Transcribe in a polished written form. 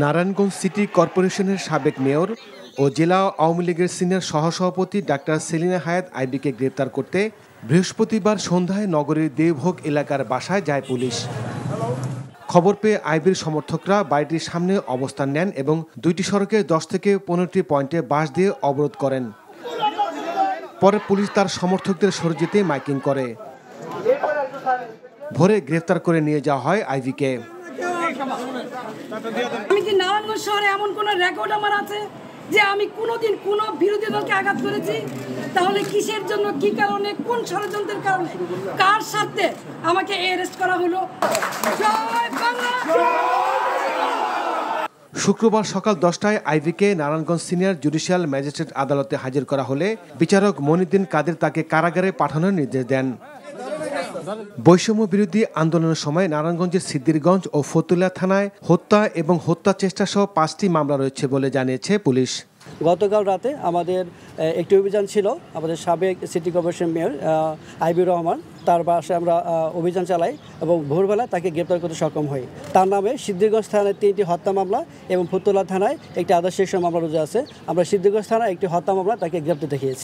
Narayanganj city কর্পোরেশনের সাবেক mayor ও জেলা আওয়ামী লীগের সিনিয়র সহসভাপতি ডাক্তার সেলিনা হায়াৎ আইবিকে গ্রেপ্তার করতে বৃহস্পতিবার সন্ধ্যায় নগরীর দেওভোগ এলাকার বাসায় যায় পুলিশ। খবর পেয়ে আইবির সমর্থকরা বাড়িটির সামনে অবস্থান নেন এবং দুইটি সড়কে 10 থেকে 15টি পয়েন্টে বাঁশ দিয়ে অবরোধ করেন। পরে পুলিশ তার সমর্থকদের সরে যেতে মাইকিং করে। ভোরে গ্রেফতার করে নিয়ে যাওয়া হয় আইবিকে। আমি কি নারায়ণগঞ্জ শহরে এমন কোন রেকর্ড আমার আছে যে আমি কোনোদিন কোনো বিরোধী দলকে আঘাত করেছি? তাহলে কিসের জন্য, কি কারণে, কোন ষড়যন্ত্রের কারণে, কার স্বার্থে আমাকে অ্যারেস্ট করা হলো? জয় বাংলা। শুক্রবার সকাল 10টায় আইবিকে নারায়ণগঞ্জ সিনিয়র জুডিশিয়াল ম্যাজিস্ট্রেট আদালতে হাজির করা হলে বিচারক মনিউদ্দিন কাদের তাকে কারাগারে পাঠানোর নির্দেশ দেন। বৈষম্য বিরোধী আন্দোলনের সময় নারায়ণগঞ্জের সিদ্দিরগঞ্জ ও ফতুল্লা থানায় হত্যা এবং হত্যা চেষ্টা সহ 5টি মামলা রয়েছে বলে জানিয়েছে পুলিশ। গতকাল রাতে আমাদের একটি অভিযান ছিল, আমাদের সাবেক সিটি কর্পোরেশন মেয়র আইবির রহমান, তার বাসায় আমরা অভিযান চালাই এবং ভোরবেলা তাকে গ্রেপ্তার করতে সক্ষম হই। তার নামে সিদ্দিরগঞ্জ থানায় 3টি হত্যা মামলা এবং ফতুল্লা থানায় একটি আদার্স সেকশন মামলা রুজু আছে। আমরা সিদ্দিরগঞ্জ থানায় একটি হত্যা মামলা তাকে গ্রেপ্তার দেখিয়েছি।